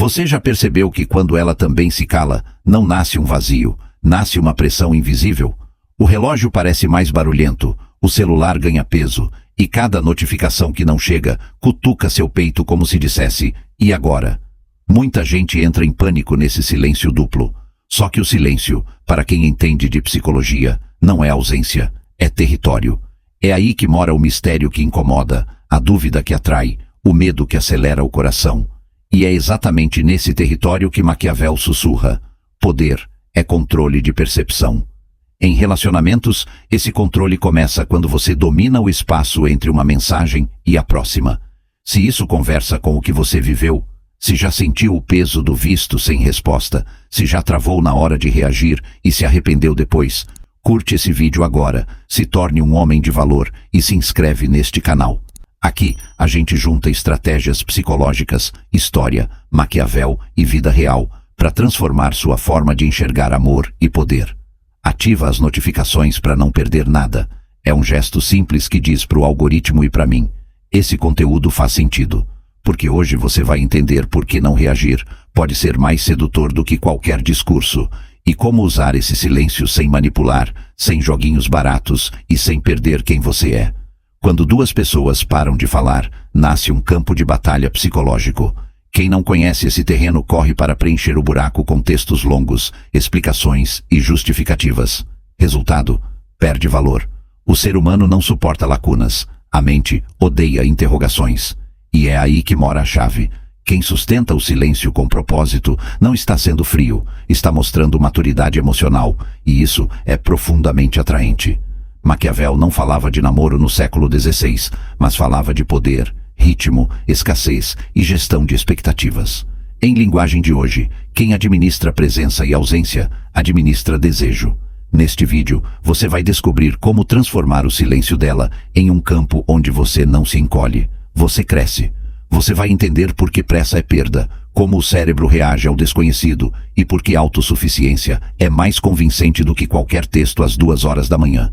Você já percebeu que quando ela também se cala, não nasce um vazio, nasce uma pressão invisível? O relógio parece mais barulhento, o celular ganha peso, e cada notificação que não chega cutuca seu peito como se dissesse, e agora? Muita gente entra em pânico nesse silêncio duplo. Só que o silêncio, para quem entende de psicologia, não é ausência, é território. É aí que mora o mistério que incomoda, a dúvida que atrai, o medo que acelera o coração. E é exatamente nesse território que Maquiavel sussurra: poder é controle de percepção. Em relacionamentos, esse controle começa quando você domina o espaço entre uma mensagem e a próxima. Se isso conversa com o que você viveu, se já sentiu o peso do visto sem resposta, se já travou na hora de reagir e se arrependeu depois, curte esse vídeo agora, se torne um homem de valor e se inscreve neste canal. Aqui, a gente junta estratégias psicológicas, história, Maquiavel e vida real para transformar sua forma de enxergar amor e poder. Ativa as notificações para não perder nada. É um gesto simples que diz para o algoritmo e para mim: esse conteúdo faz sentido. Porque hoje você vai entender por que não reagir pode ser mais sedutor do que qualquer discurso, e como usar esse silêncio sem manipular, sem joguinhos baratos e sem perder quem você é. Quando duas pessoas param de falar, nasce um campo de batalha psicológico. Quem não conhece esse terreno corre para preencher o buraco com textos longos, explicações e justificativas. Resultado: perde valor. O ser humano não suporta lacunas. A mente odeia interrogações. E é aí que mora a chave. Quem sustenta o silêncio com propósito não está sendo frio, está mostrando maturidade emocional, e isso é profundamente atraente. Maquiavel não falava de namoro no século XVI, mas falava de poder, ritmo, escassez e gestão de expectativas. Em linguagem de hoje, quem administra presença e ausência, administra desejo. Neste vídeo, você vai descobrir como transformar o silêncio dela em um campo onde você não se encolhe. Você cresce. Você vai entender por que pressa é perda, como o cérebro reage ao desconhecido e por que autossuficiência é mais convincente do que qualquer texto às 2 horas da manhã.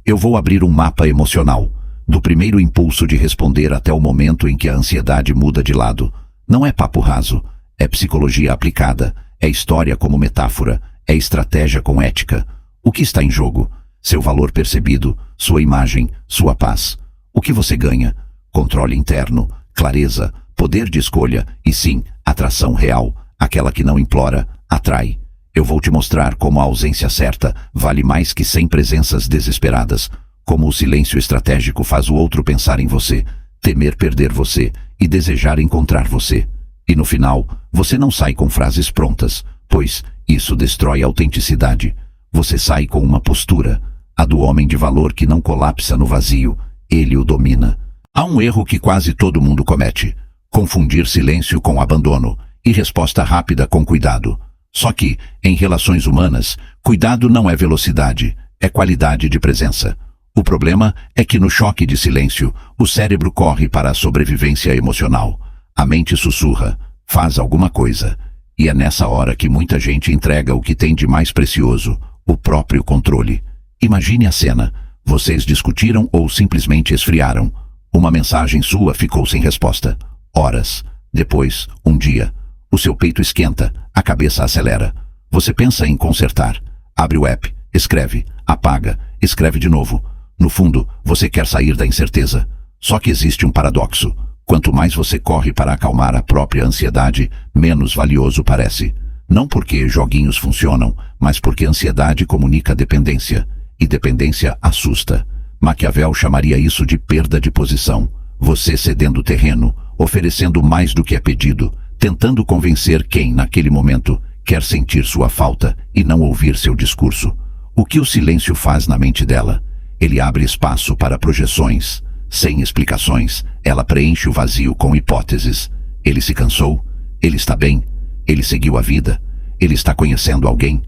Eu vou abrir um mapa emocional, do primeiro impulso de responder até o momento em que a ansiedade muda de lado. Não é papo raso, é psicologia aplicada, é história como metáfora, é estratégia com ética. O que está em jogo? Seu valor percebido, sua imagem, sua paz. O que você ganha? Controle interno, clareza, poder de escolha e sim, atração real, aquela que não implora, atrai. Eu vou te mostrar como a ausência certa vale mais que 100 presenças desesperadas, como o silêncio estratégico faz o outro pensar em você, temer perder você e desejar encontrar você. E no final, você não sai com frases prontas, pois isso destrói a autenticidade. Você sai com uma postura, a do homem de valor que não colapsa no vazio, ele o domina. Há um erro que quase todo mundo comete: confundir silêncio com abandono e resposta rápida com cuidado. Só que, em relações humanas, cuidado não é velocidade, é qualidade de presença. O problema é que no choque de silêncio, o cérebro corre para a sobrevivência emocional. A mente sussurra: faz alguma coisa. E é nessa hora que muita gente entrega o que tem de mais precioso, o próprio controle. Imagine a cena: vocês discutiram ou simplesmente esfriaram. Uma mensagem sua ficou sem resposta. Horas. Depois, um dia. O seu peito esquenta, a cabeça acelera. Você pensa em consertar. Abre o app, escreve, apaga, escreve de novo. No fundo, você quer sair da incerteza. Só que existe um paradoxo. Quanto mais você corre para acalmar a própria ansiedade, menos valioso parece. Não porque joguinhos funcionam, mas porque ansiedade comunica dependência. E dependência assusta. Maquiavel chamaria isso de perda de posição. Você cedendo terreno, oferecendo mais do que é pedido, tentando convencer quem, naquele momento, quer sentir sua falta e não ouvir seu discurso. O que o silêncio faz na mente dela? Ele abre espaço para projeções. Sem explicações, ela preenche o vazio com hipóteses. Ele se cansou? Ele está bem? Ele seguiu a vida? Ele está conhecendo alguém?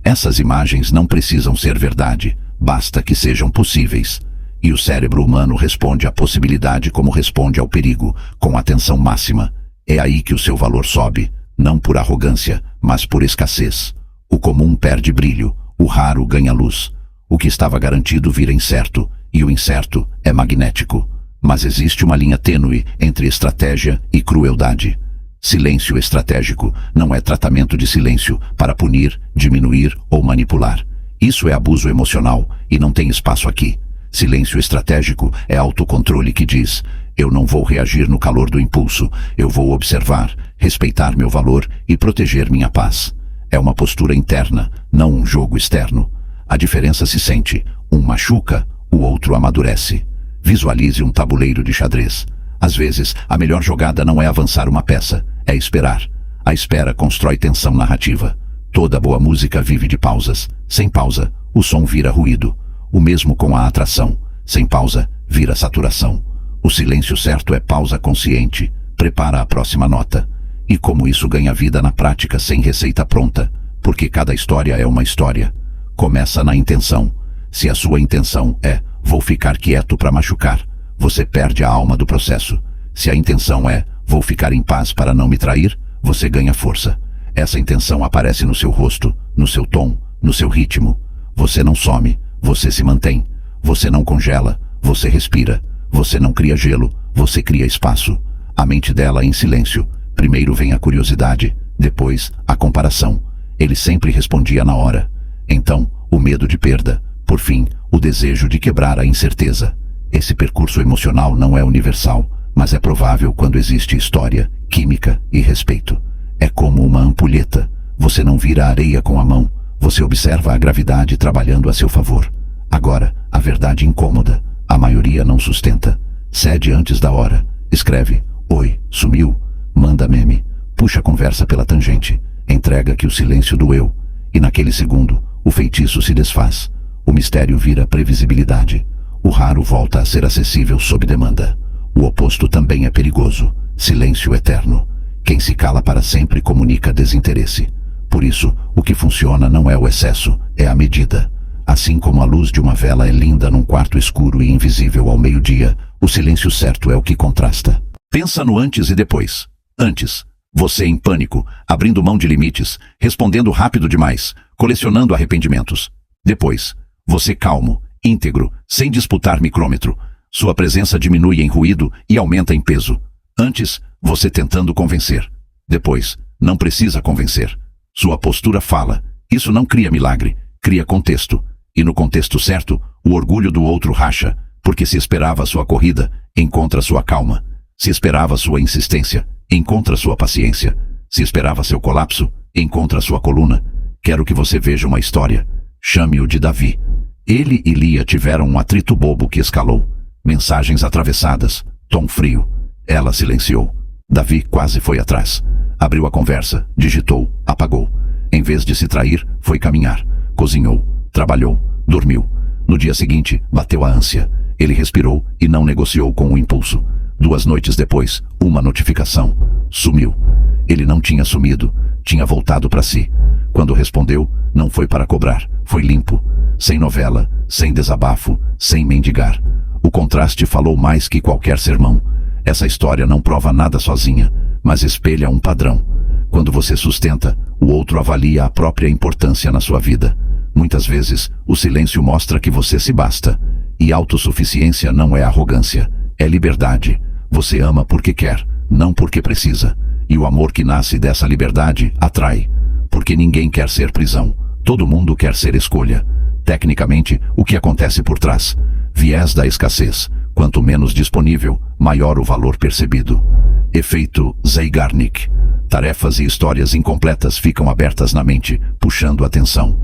Essas imagens não precisam ser verdade. Basta que sejam possíveis. E o cérebro humano responde à possibilidade como responde ao perigo, com atenção máxima. É aí que o seu valor sobe, não por arrogância, mas por escassez. O comum perde brilho, o raro ganha luz. O que estava garantido vira incerto, e o incerto é magnético. Mas existe uma linha tênue entre estratégia e crueldade. Silêncio estratégico não é tratamento de silêncio para punir, diminuir ou manipular. Isso é abuso emocional e não tem espaço aqui. Silêncio estratégico é autocontrole que diz: eu não vou reagir no calor do impulso, eu vou observar, respeitar meu valor e proteger minha paz. É uma postura interna, não um jogo externo. A diferença se sente. Um machuca, o outro amadurece. Visualize um tabuleiro de xadrez. Às vezes, a melhor jogada não é avançar uma peça, é esperar. A espera constrói tensão narrativa. Toda boa música vive de pausas. Sem pausa, o som vira ruído. O mesmo com a atração. Sem pausa, vira saturação. O silêncio certo é pausa consciente. Prepara a próxima nota. E como isso ganha vida na prática sem receita pronta? Porque cada história é uma história. Começa na intenção. Se a sua intenção é vou ficar quieto para machucar, você perde a alma do processo. Se a intenção é vou ficar em paz para não me trair, você ganha força. Essa intenção aparece no seu rosto, no seu tom, no seu ritmo. Você não some, você se mantém. Você não congela, você respira. Você não cria gelo, você cria espaço. A mente dela em silêncio. Primeiro vem a curiosidade, depois a comparação. Ele sempre respondia na hora. Então, o medo de perda. Por fim, o desejo de quebrar a incerteza. Esse percurso emocional não é universal, mas é provável quando existe história, química e respeito. É como uma ampulheta. Você não vira areia com a mão, você observa a gravidade trabalhando a seu favor. Agora, a verdade incômoda. A maioria não sustenta. Cede antes da hora. Escreve: oi, sumiu. Manda meme. Puxa a conversa pela tangente. Entrega que o silêncio doeu. E naquele segundo, o feitiço se desfaz. O mistério vira previsibilidade. O raro volta a ser acessível sob demanda. O oposto também é perigoso. Silêncio eterno. Quem se cala para sempre comunica desinteresse. Por isso, o que funciona não é o excesso, é a medida. Assim como a luz de uma vela é linda num quarto escuro e invisível ao meio-dia, o silêncio certo é o que contrasta. Pensa no antes e depois. Antes, você em pânico, abrindo mão de limites, respondendo rápido demais, colecionando arrependimentos. Depois, você calmo, íntegro, sem disputar micrômetro. Sua presença diminui em ruído e aumenta em peso. Antes, você tentando convencer. Depois, não precisa convencer. Sua postura fala. Isso não cria milagre, cria contexto. E no contexto certo, o orgulho do outro racha, porque se esperava sua corrida, encontra sua calma. Se esperava sua insistência, encontra sua paciência. Se esperava seu colapso, encontra sua coluna. Quero que você veja uma história. Chame-o de Davi. Ele e Lia tiveram um atrito bobo que escalou. Mensagens atravessadas, tom frio. Ela silenciou. Davi quase foi atrás. Abriu a conversa, digitou, apagou. Em vez de se trair, foi caminhar. Cozinhou, trabalhou, dormiu. No dia seguinte, bateu a ânsia. Ele respirou e não negociou com o impulso. 2 noites depois, uma notificação. Sumiu. Ele não tinha sumido, tinha voltado para si. Quando respondeu, não foi para cobrar, foi limpo. Sem novela, sem desabafo, sem mendigar. O contraste falou mais que qualquer sermão. Essa história não prova nada sozinha, mas espelha um padrão. Quando você sustenta, o outro avalia a própria importância na sua vida. Muitas vezes, o silêncio mostra que você se basta. E autossuficiência não é arrogância, é liberdade. Você ama porque quer, não porque precisa. E o amor que nasce dessa liberdade atrai. Porque ninguém quer ser prisão. Todo mundo quer ser escolha. Tecnicamente, o que acontece por trás? Viés da escassez. Quanto menos disponível, maior o valor percebido. Efeito Zeigarnik. Tarefas e histórias incompletas ficam abertas na mente, puxando atenção.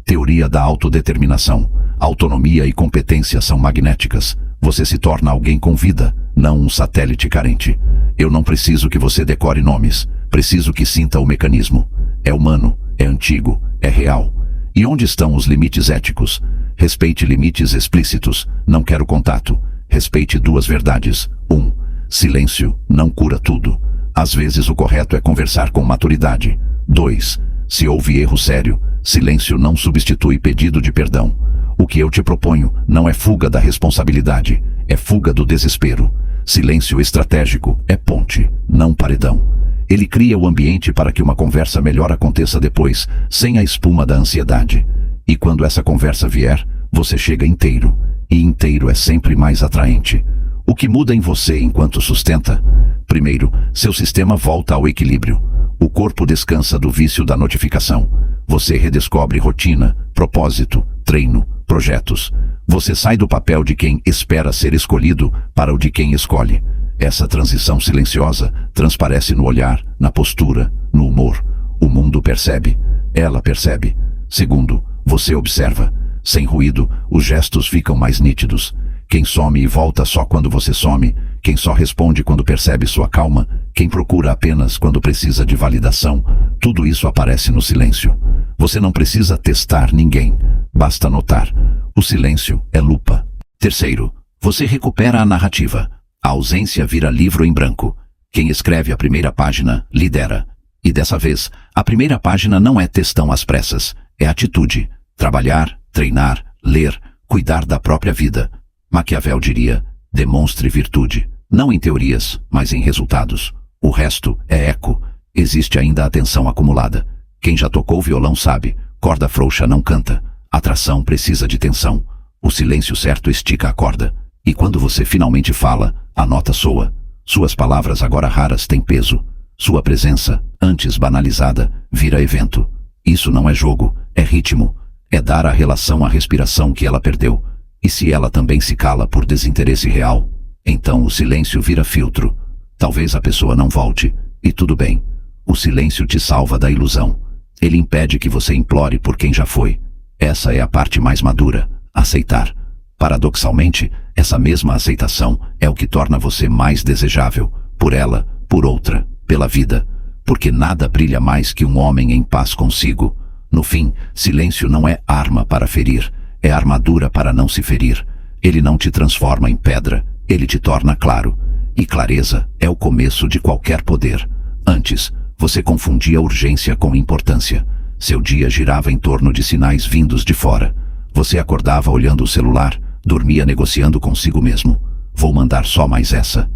Teoria da autodeterminação. Autonomia e competência são magnéticas. Você se torna alguém com vida, não um satélite carente. Eu não preciso que você decore nomes. Preciso que sinta o mecanismo. É humano, é antigo, é real. E onde estão os limites éticos? Respeite limites explícitos. Não quero contato. Respeite 2 verdades. 1. Silêncio não cura tudo. Às vezes o correto é conversar com maturidade. 2. Se houve erro sério, silêncio não substitui pedido de perdão. O que eu te proponho não é fuga da responsabilidade, é fuga do desespero. Silêncio estratégico é ponte, não paredão. Ele cria o ambiente para que uma conversa melhor aconteça depois, sem a espuma da ansiedade. E quando essa conversa vier, você chega inteiro. E inteiro é sempre mais atraente. O que muda em você enquanto sustenta? Primeiro, seu sistema volta ao equilíbrio. O corpo descansa do vício da notificação. Você redescobre rotina, propósito, treino, projetos. Você sai do papel de quem espera ser escolhido para o de quem escolhe. Essa transição silenciosa transparece no olhar, na postura, no humor. O mundo percebe. Ela percebe. Segundo, você observa. Sem ruído, os gestos ficam mais nítidos. Quem some e volta só quando você some, quem só responde quando percebe sua calma, quem procura apenas quando precisa de validação, tudo isso aparece no silêncio. Você não precisa testar ninguém, basta notar. O silêncio é lupa. Terceiro, você recupera a narrativa. A ausência vira livro em branco. Quem escreve a primeira página, lidera. E dessa vez, a primeira página não é textão às pressas, é atitude. Trabalhar, treinar, ler, cuidar da própria vida. Maquiavel diria, demonstre virtude, não em teorias, mas em resultados. O resto é eco, existe ainda atenção acumulada. Quem já tocou violão sabe, corda frouxa não canta, atração precisa de tensão. O silêncio certo estica a corda. E quando você finalmente fala, a nota soa. Suas palavras agora raras têm peso. Sua presença, antes banalizada, vira evento. Isso não é jogo, é ritmo. É dar à relação a respiração que ela perdeu. E se ela também se cala por desinteresse real, então o silêncio vira filtro. Talvez a pessoa não volte, e tudo bem. O silêncio te salva da ilusão. Ele impede que você implore por quem já foi. Essa é a parte mais madura, aceitar. Paradoxalmente, essa mesma aceitação é o que torna você mais desejável, por ela, por outra, pela vida. Porque nada brilha mais que um homem em paz consigo. No fim, silêncio não é arma para ferir. É armadura para não se ferir. Ele não te transforma em pedra, ele te torna claro. E clareza é o começo de qualquer poder. Antes, você confundia urgência com importância. Seu dia girava em torno de sinais vindos de fora. Você acordava olhando o celular, dormia negociando consigo mesmo. Vou mandar só mais essa.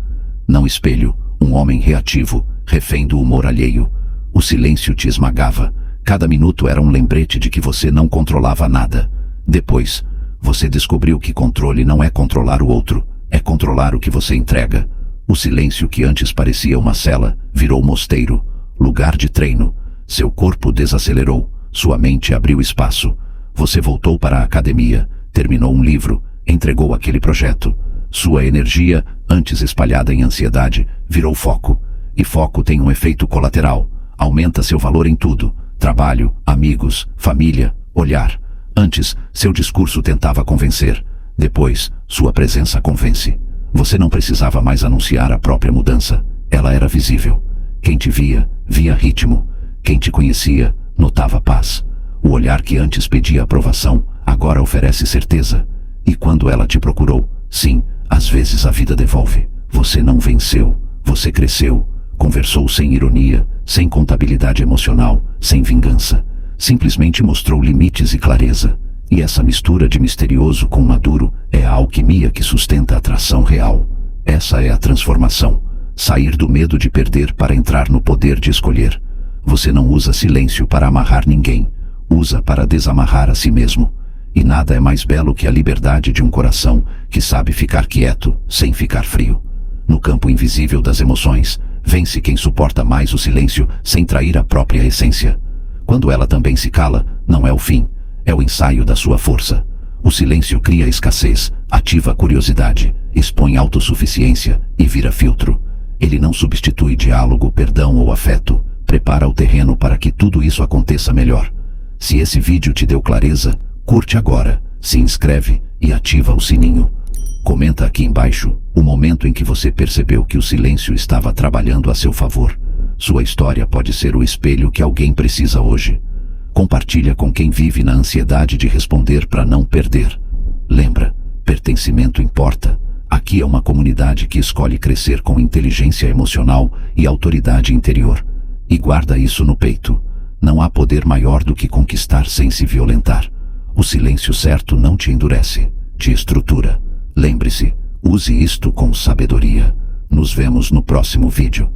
Não espelho, um homem reativo, refém do humor alheio. O silêncio te esmagava. Cada minuto era um lembrete de que você não controlava nada. Depois, você descobriu que controle não é controlar o outro, é controlar o que você entrega. O silêncio que antes parecia uma cela, virou mosteiro, lugar de treino. Seu corpo desacelerou, sua mente abriu espaço. Você voltou para a academia, terminou um livro, entregou aquele projeto. Sua energia, antes espalhada em ansiedade, virou foco. E foco tem um efeito colateral. Aumenta seu valor em tudo. Trabalho, amigos, família, olhar. Antes, seu discurso tentava convencer. Depois, sua presença convence. Você não precisava mais anunciar a própria mudança. Ela era visível. Quem te via, via ritmo. Quem te conhecia, notava paz. O olhar que antes pedia aprovação, agora oferece certeza. E quando ela te procurou, sim, às vezes a vida devolve. Você não venceu, você cresceu. Conversou sem ironia, sem contabilidade emocional, sem vingança. Simplesmente mostrou limites e clareza. E essa mistura de misterioso com maduro é a alquimia que sustenta a atração real. Essa é a transformação. Sair do medo de perder para entrar no poder de escolher. Você não usa silêncio para amarrar ninguém. Usa para desamarrar a si mesmo. E nada é mais belo que a liberdade de um coração que sabe ficar quieto, sem ficar frio. No campo invisível das emoções, vence quem suporta mais o silêncio sem trair a própria essência. Quando ela também se cala, não é o fim, é o ensaio da sua força. O silêncio cria escassez, ativa a curiosidade, expõe autossuficiência e vira filtro. Ele não substitui diálogo, perdão ou afeto, prepara o terreno para que tudo isso aconteça melhor. Se esse vídeo te deu clareza, curte agora, se inscreve e ativa o sininho. Comenta aqui embaixo o momento em que você percebeu que o silêncio estava trabalhando a seu favor. Sua história pode ser o espelho que alguém precisa hoje. Compartilha com quem vive na ansiedade de responder para não perder. Lembra, pertencimento importa. Aqui é uma comunidade que escolhe crescer com inteligência emocional e autoridade interior. E guarda isso no peito. Não há poder maior do que conquistar sem se violentar. O silêncio certo não te endurece, te estrutura. Lembre-se, use isto com sabedoria. Nos vemos no próximo vídeo.